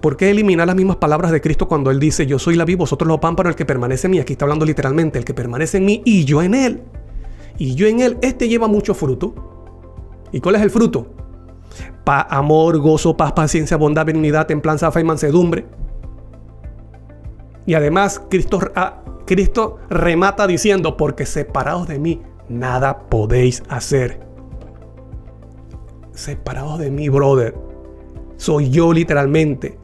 ¿Por qué eliminar las mismas palabras de Cristo cuando Él dice, yo soy la vid, vosotros los pámpanos, el que permanece en mí? Aquí está hablando literalmente, el que permanece en mí y yo en Él. Y yo en Él, lleva mucho fruto. ¿Y cuál es el fruto? Amor, gozo, paz, paciencia, bondad, benignidad, templanza, fe y mansedumbre. Y además Cristo remata diciendo, porque separados de mí, nada podéis hacer. Separados de mí, brother. Soy yo literalmente.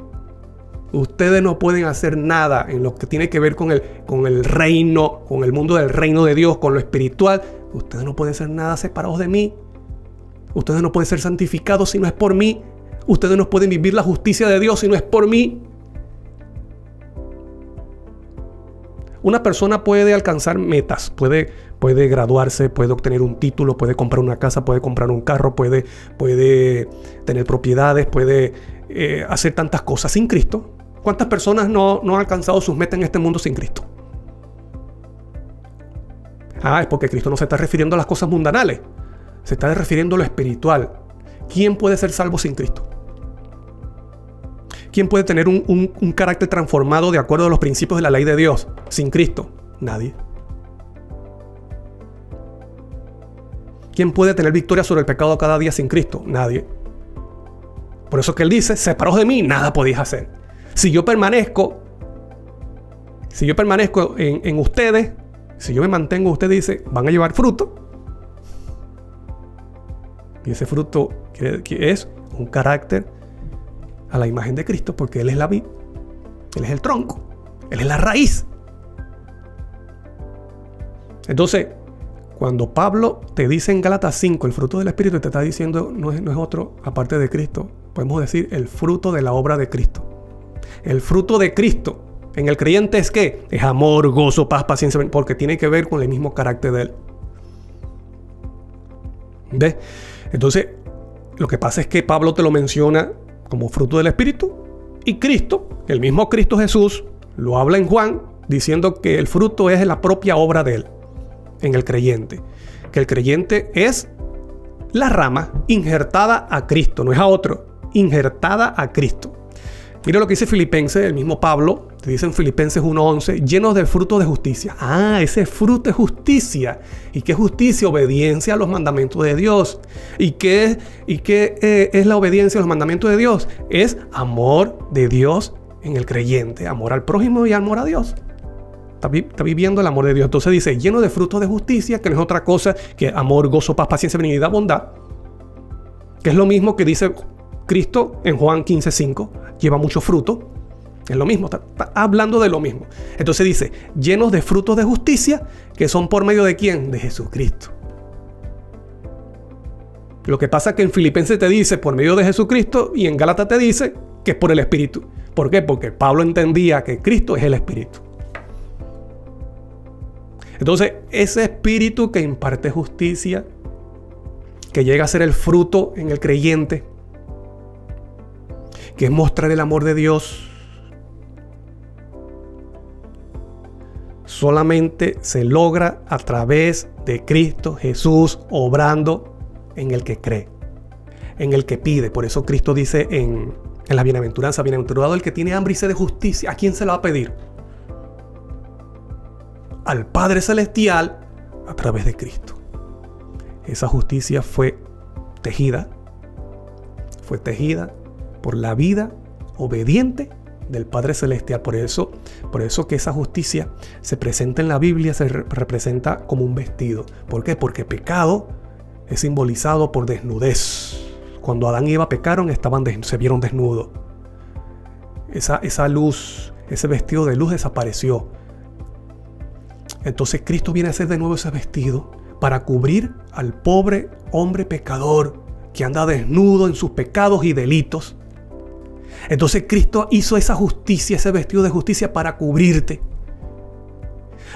Ustedes no pueden hacer nada en lo que tiene que ver con el reino, con el mundo del reino de Dios, con lo espiritual. Ustedes no pueden hacer nada separados de mí. Ustedes no pueden ser santificados si no es por mí. Ustedes no pueden vivir la justicia de Dios si no es por mí. Una persona puede alcanzar metas, puede graduarse, puede obtener un título, puede comprar una casa, puede comprar un carro, puede tener propiedades, puede hacer tantas cosas sin Cristo. ¿Cuántas personas no han alcanzado sus metas en este mundo sin Cristo? Es porque Cristo no se está refiriendo a las cosas mundanales, se está refiriendo a lo espiritual. ¿Quién puede ser salvo sin Cristo? ¿Quién puede tener un carácter transformado de acuerdo a los principios de la ley de Dios sin Cristo? Nadie. ¿Quién puede tener victoria sobre el pecado cada día sin Cristo? Nadie. Por eso que Él dice, separados de mí, nada podéis hacer. Si yo permanezco en ustedes, si yo me mantengo en ustedes, dice, van a llevar fruto. Y ese fruto que es un carácter a la imagen de Cristo, porque Él es la vid, Él es el tronco, Él es la raíz. Entonces, cuando Pablo te dice en Gálatas 5 el fruto del Espíritu, te está diciendo no es otro aparte de Cristo. Podemos decir el fruto de la obra de Cristo. El fruto de Cristo en el creyente es ¿qué? Es amor, gozo, paz, paciencia, porque tiene que ver con el mismo carácter de Él. ¿Ves? Entonces, lo que pasa es que Pablo te lo menciona como fruto del Espíritu, y Cristo, el mismo Cristo Jesús, lo habla en Juan diciendo que el fruto es la propia obra de Él en el creyente, que el creyente es la rama injertada a Cristo, no es a otro, injertada a Cristo. Mira lo que dice Filipenses, el mismo Pablo, te dice en Filipenses 1:11, llenos del fruto de justicia. Ese fruto es justicia. ¿Y qué es justicia? Obediencia a los mandamientos de Dios. ¿Y qué es la obediencia a los mandamientos de Dios? Es amor de Dios en el creyente, amor al prójimo y amor a Dios. Está viviendo el amor de Dios. Entonces dice, lleno de frutos de justicia, que no es otra cosa que amor, gozo, paz, paciencia, benignidad, bondad. Que es lo mismo que dice Cristo en Juan 15:5. Lleva mucho fruto. Es lo mismo, está hablando de lo mismo. Entonces dice, llenos de frutos de justicia, que son por medio de ¿quién? De Jesucristo. Lo que pasa es que en Filipenses te dice por medio de Jesucristo, y en Gálatas te dice que es por el Espíritu. ¿Por qué? Porque Pablo entendía que Cristo es el Espíritu. Entonces, ese Espíritu que imparte justicia, que llega a ser el fruto en el creyente, que es mostrar el amor de Dios, solamente se logra a través de Cristo Jesús obrando en el que cree, en el que pide. Por eso Cristo dice en la bienaventuranza, bienaventurado el que tiene hambre y sed de justicia. ¿A quién se la va a pedir? Al Padre Celestial a través de Cristo. Esa justicia fue tejida por la vida obediente del Padre Celestial. Por eso que esa justicia se presenta en la Biblia, se representa como un vestido. ¿Por qué? Porque pecado es simbolizado por desnudez. Cuando Adán y Eva pecaron, se vieron desnudos. Esa luz, ese vestido de luz desapareció. Entonces Cristo viene a hacer de nuevo ese vestido para cubrir al pobre hombre pecador que anda desnudo en sus pecados y delitos. Entonces Cristo hizo esa justicia, ese vestido de justicia para cubrirte.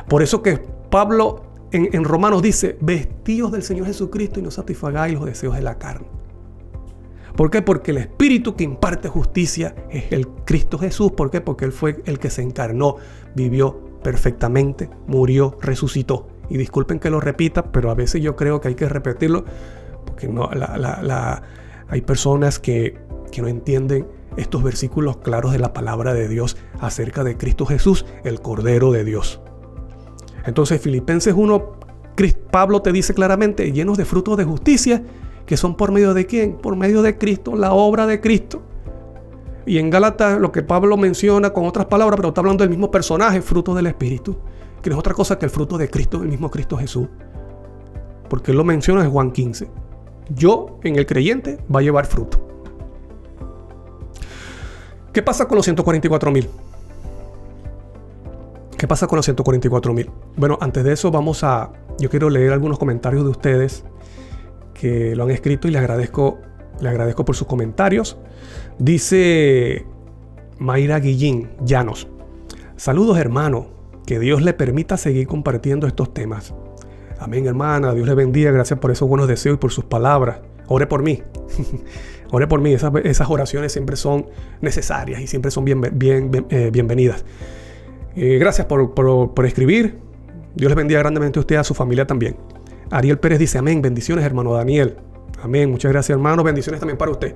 Por eso que Pablo en Romanos dice, vestíos del Señor Jesucristo y no satisfagáis los deseos de la carne. ¿Por qué? Porque el Espíritu que imparte justicia es el Cristo Jesús. ¿Por qué? Porque Él fue el que se encarnó, vivió perfectamente, murió, resucitó y disculpen que lo repita, pero a veces yo creo que hay que repetirlo, porque no, hay personas que no entienden estos versículos claros de la palabra de Dios acerca de Cristo Jesús, el Cordero de Dios. Entonces, Filipenses 1, Pablo te dice claramente, llenos de frutos de justicia, que son por medio de ¿quién? Por medio de Cristo, la obra de Cristo. Y en Gálatas lo que Pablo menciona con otras palabras, pero está hablando del mismo personaje, fruto del Espíritu, que no es otra cosa que el fruto de Cristo, el mismo Cristo Jesús. Porque él lo menciona en Juan 15. Yo, en el creyente, va a llevar fruto. ¿Qué pasa con los 144,000? ¿Qué pasa con los 144,000? Bueno, antes de eso yo quiero leer algunos comentarios de ustedes que lo han escrito y les agradezco por sus comentarios. Dice Mayra Guillín Llanos: saludos, hermano, que Dios le permita seguir compartiendo estos temas. Amén, hermana, Dios le bendiga, gracias por esos buenos deseos y por sus palabras. Ore por mí. Ore por mí, esas oraciones siempre son necesarias y siempre son bienvenidas. Gracias por escribir. Dios les bendiga grandemente a usted y a su familia también. Ariel Pérez dice: amén, bendiciones, hermano Daniel. Amén, muchas gracias, hermano, bendiciones también para usted.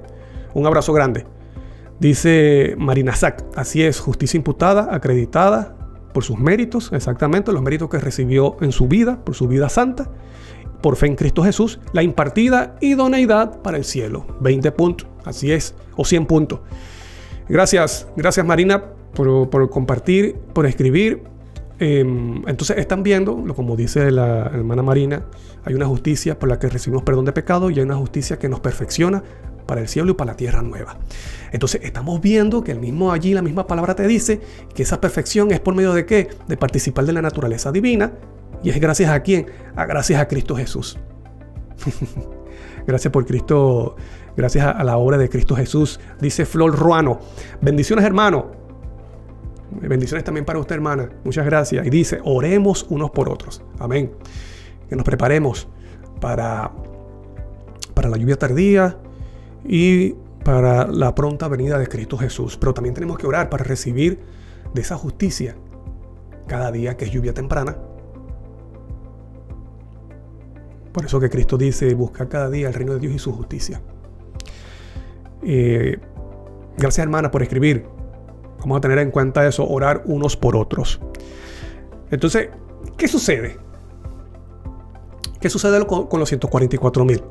Un abrazo grande. Dice Marina Zac: así es, justicia imputada, acreditada por sus méritos, exactamente, los méritos que recibió en su vida, por su vida santa, por fe en Cristo Jesús, la impartida idoneidad para el cielo. 20 puntos, así es, o 100 puntos. Gracias Marina por compartir, por escribir. Entonces están viendo, como dice la hermana Marina, hay una justicia por la que recibimos perdón de pecado y hay una justicia que nos perfecciona para el cielo y para la tierra nueva. Entonces estamos viendo que la misma palabra te dice que esa perfección es por medio de ¿qué? De participar de la naturaleza divina. Y es gracias a ¿quién? Gracias a Cristo Jesús. Gracias por Cristo, gracias a la obra de Cristo Jesús. Dice Flor Ruano: bendiciones, hermano. Bendiciones también para usted, hermana. Muchas gracias. Y dice: oremos unos por otros. Amén. Que nos preparemos para la lluvia tardía y para la pronta venida de Cristo Jesús. Pero también tenemos que orar para recibir de esa justicia cada día, que es lluvia temprana. Por eso que Cristo dice: busca cada día el reino de Dios y su justicia. Gracias, hermana, por escribir. Vamos a tener en cuenta eso, orar unos por otros. Entonces, ¿qué sucede? ¿Qué sucede con los 144,000?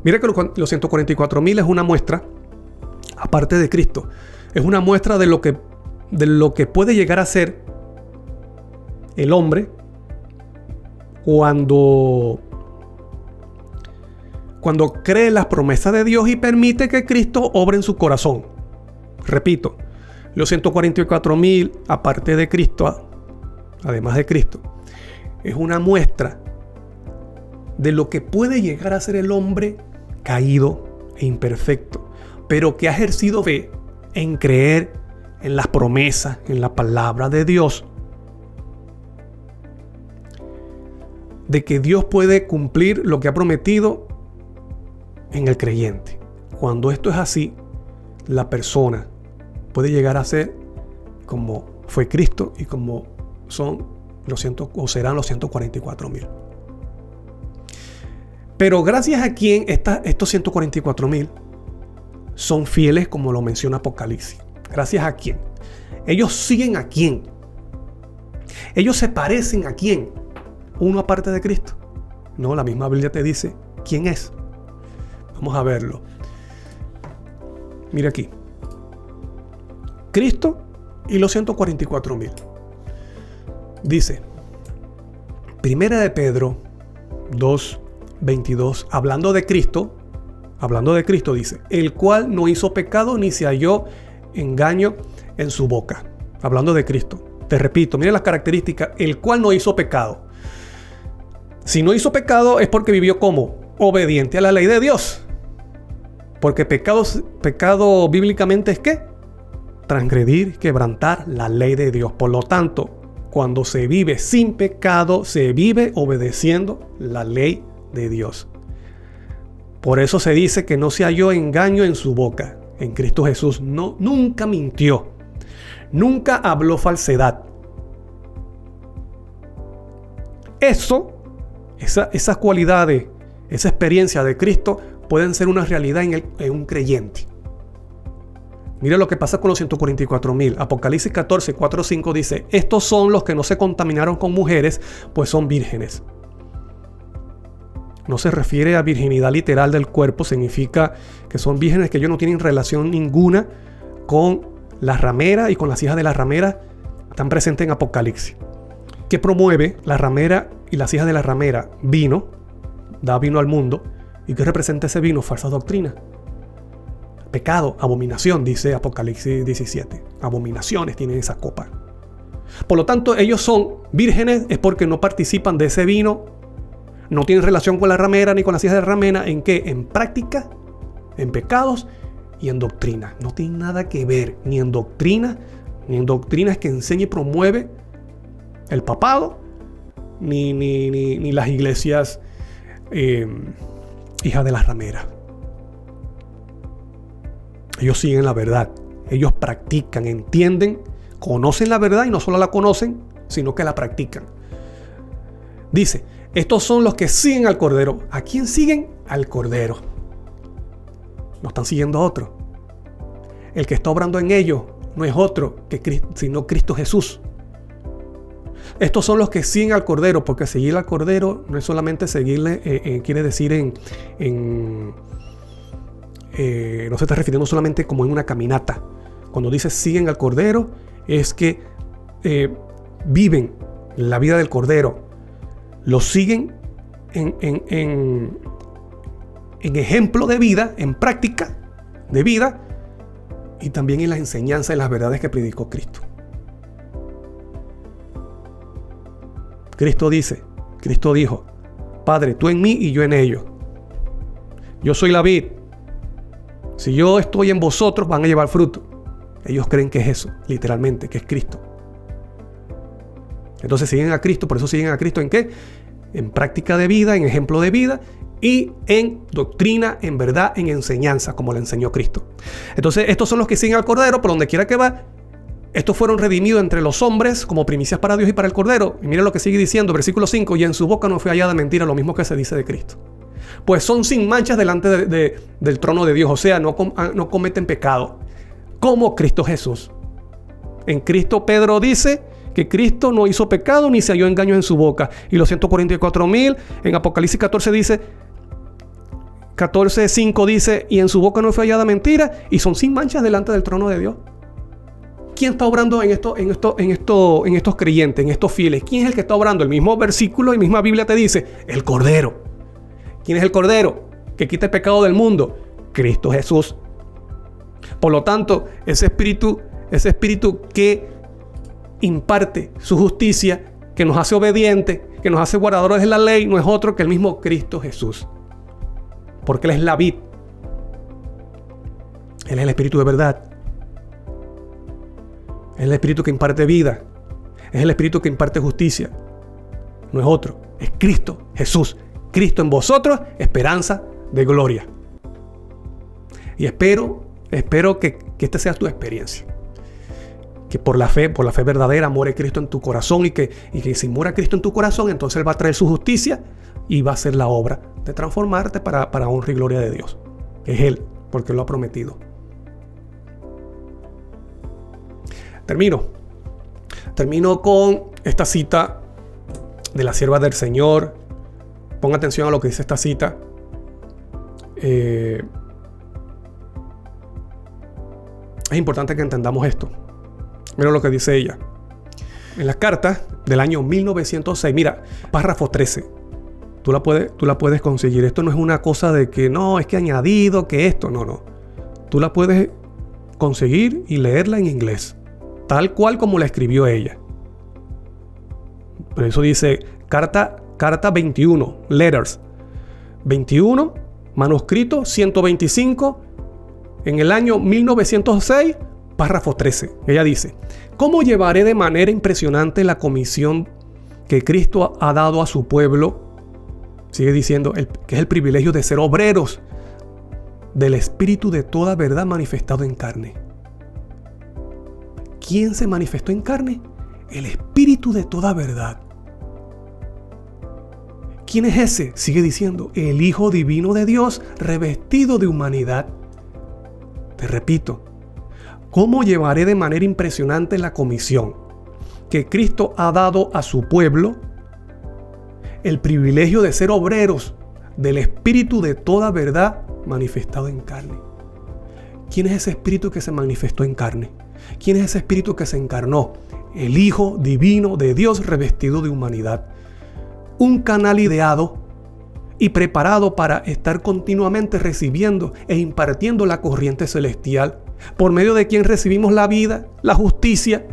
Mira que los 144,000 es una muestra, aparte de Cristo, es una muestra de lo que puede llegar a ser el hombre cuando cree las promesas de Dios y permite que Cristo obre en su corazón. Repito, los 144,000, aparte de Cristo, además de Cristo, es una muestra de lo que puede llegar a ser el hombre caído e imperfecto, pero que ha ejercido fe en creer en las promesas, en la palabra de Dios, de que Dios puede cumplir lo que ha prometido en el creyente. Cuando esto es así, la persona puede llegar a ser como fue Cristo y como serán los 144,000. Pero gracias a quien estos 144,000 son fieles, como lo menciona Apocalipsis. Gracias a quién. Ellos siguen a quién. Ellos se parecen a quién. Uno aparte de Cristo. No, la misma Biblia te dice quién es. Vamos a verlo. Mira aquí. Cristo y los 144,000. Dice, Primera de Pedro 2:22, hablando de Cristo, dice, el cual no hizo pecado ni se halló engaño en su boca. Hablando de Cristo. Te repito, mira las características, el cual no hizo pecado. Si no hizo pecado es porque vivió como obediente a la ley de Dios. Porque pecado bíblicamente es ¿qué? Transgredir, quebrantar la ley de Dios. Por lo tanto, cuando se vive sin pecado, se vive obedeciendo la ley de Dios. Por eso se dice que no se halló engaño en su boca. En Cristo Jesús nunca mintió. Nunca habló falsedad. esas cualidades, esa experiencia de Cristo pueden ser una realidad en un creyente. Mira lo que pasa con los 144,000. Apocalipsis 14, 4, 5 dice: estos son los que no se contaminaron con mujeres, pues son vírgenes. No se refiere a virginidad literal del cuerpo, significa que son vírgenes, que ellos no tienen relación ninguna con la ramera y con las hijas de la ramera. Están presentes en Apocalipsis. ¿Qué promueve la ramera y las hijas de la ramera? Vino, da vino al mundo. ¿Y qué representa ese vino? Falsa doctrina. Pecado, abominación, dice Apocalipsis 17. Abominaciones tienen esa copa. Por lo tanto, ellos son vírgenes es porque no participan de ese vino, no tienen relación con la ramera ni con las hijas de la ramera. ¿En qué? En práctica, en pecados y en doctrina. No tienen nada que ver ni en doctrinas que enseña y promueve el papado, ni las iglesias hijas de la ramera. Ellos siguen la verdad, ellos practican, entienden, conocen la verdad y no solo la conocen, sino que la practican. Dice: estos son los que siguen al Cordero. ¿A quién siguen? Al Cordero. No están siguiendo a otro. El que está obrando en ellos no es otro sino Cristo Jesús. Estos son los que siguen al Cordero, porque seguir al Cordero no es solamente seguirle, quiere decir no se está refiriendo solamente como en una caminata. Cuando dice siguen al Cordero, es que viven la vida del Cordero. Lo siguen en ejemplo de vida, en práctica de vida, y también en la enseñanza y las verdades que predicó Cristo. Cristo dijo: Padre, tú en mí y yo en ellos. Yo soy la vid. Si yo estoy en vosotros, van a llevar fruto. Ellos creen que es eso, literalmente, que es Cristo. Entonces siguen a Cristo. Por eso siguen a Cristo ¿en qué? En práctica de vida, en ejemplo de vida y en doctrina, en verdad, en enseñanza, como le enseñó Cristo. Entonces estos son los que siguen al Cordero por donde quiera que va. Estos fueron redimidos entre los hombres como primicias para Dios y para el Cordero. Y miren lo que sigue diciendo, versículo 5: y en su boca no fue hallada mentira, lo mismo que se dice de Cristo. Pues son sin manchas delante del trono de Dios, o sea, no cometen pecado, como Cristo Jesús. En Cristo, Pedro dice que Cristo no hizo pecado ni se halló engaño en su boca. Y los 144,000 en Apocalipsis 14 dice, 14:5 dice: y en su boca no fue hallada mentira, y son sin manchas delante del trono de Dios. ¿Quién está obrando en estos creyentes, en estos fieles? ¿Quién es el que está obrando? El mismo versículo y misma Biblia te dice: el Cordero. ¿Quién es el Cordero que quita el pecado del mundo? Cristo Jesús. Por lo tanto, ese espíritu que imparte su justicia, que nos hace obedientes, que nos hace guardadores de la ley, no es otro que el mismo Cristo Jesús. Porque Él es la vid. Él es el espíritu de verdad. Es el espíritu que imparte vida. Es el espíritu que imparte justicia. No es otro. Es Cristo Jesús. Cristo en vosotros, esperanza de gloria. Y espero que esta sea tu experiencia. Que por la fe verdadera more Cristo en tu corazón y que si mora Cristo en tu corazón, entonces Él va a traer su justicia y va a hacer la obra de transformarte para honra y gloria de Dios. Es Él, porque Él lo ha prometido. Termino con esta cita de la sierva del Señor. Ponga atención a lo que dice esta cita. Es importante que entendamos esto. Mira lo que dice ella. En las cartas del año 1906, mira, párrafo 13. Tú la puedes conseguir. Esto no es una cosa de que no, es que añadido, que esto. No. Tú la puedes conseguir y leerla en inglés, tal cual como la escribió ella. Por eso dice carta 21, letters 21, manuscrito 125, en el año 1906, párrafo 13. Ella dice: ¿cómo llevaré de manera impresionante la comisión que Cristo ha dado a su pueblo? Sigue diciendo que es el privilegio de ser obreros del Espíritu de toda verdad manifestado en carne. ¿Quién se manifestó en carne? El Espíritu de toda verdad. ¿Quién es ese? Sigue diciendo, el Hijo Divino de Dios revestido de humanidad. Te repito, ¿cómo llevaré de manera impresionante la comisión que Cristo ha dado a su pueblo? El privilegio de ser obreros del Espíritu de toda verdad manifestado en carne. ¿Quién es ese Espíritu que se manifestó en carne? ¿Quién es ese Espíritu que se encarnó? El Hijo Divino de Dios revestido de humanidad. Un canal ideado y preparado para estar continuamente recibiendo e impartiendo la corriente celestial, por medio de quien recibimos la vida, la justicia,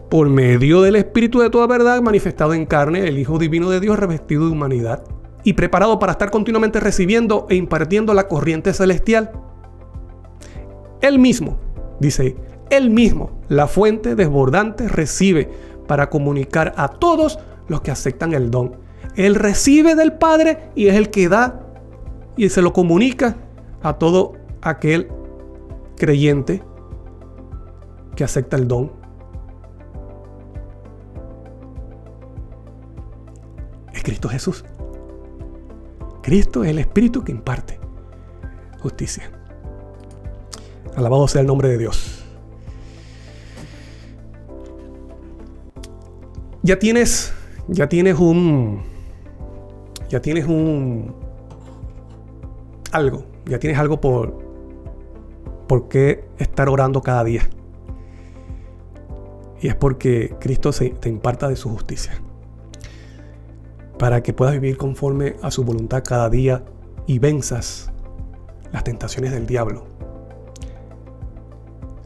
por medio del Espíritu de toda verdad manifestado en carne, el Hijo Divino de Dios revestido de humanidad, y preparado para estar continuamente recibiendo e impartiendo la corriente celestial. Él mismo, dice, Él mismo, la fuente desbordante, recibe para comunicar a todos los que aceptan el don. Él recibe del Padre y es el que da y se lo comunica a todo aquel creyente que acepta el don. Es Cristo Jesús. Cristo es el Espíritu que imparte justicia. Alabado sea el nombre de Dios. Ya tienes algo por qué estar orando cada día. Y es porque Cristo te imparta de su justicia, para que puedas vivir conforme a su voluntad cada día y venzas las tentaciones del diablo,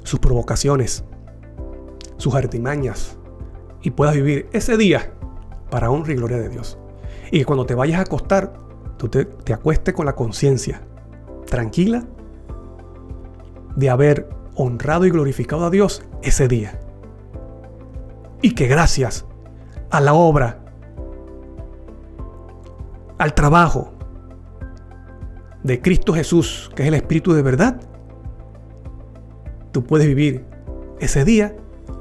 sus provocaciones, sus artimañas, y puedas vivir ese día para honra y gloria de Dios. Y que cuando te vayas a acostar, tú te acuestes con la conciencia tranquila de haber honrado y glorificado a Dios ese día. Y que gracias a la obra, al trabajo de Cristo Jesús, que es el Espíritu de verdad, tú puedes vivir ese día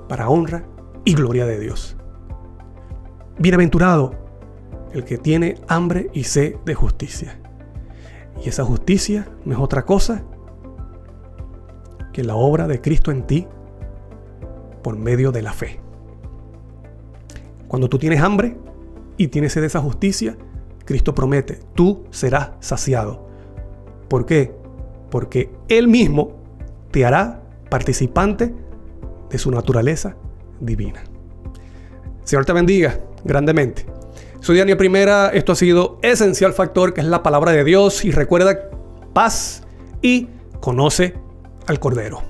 para honra y gloria de Dios. Bienaventurado el que tiene hambre y sed de justicia. Y esa justicia no es otra cosa que la obra de Cristo en ti por medio de la fe. Cuando tú tienes hambre y tienes sed de esa justicia, Cristo promete, tú serás saciado. ¿Por qué? Porque Él mismo te hará participante de su naturaleza divina. Señor te bendiga grandemente. Soy Daniel Primera, esto ha sido Esencial Factor, que es la palabra de Dios, y recuerda, paz y conoce al Cordero.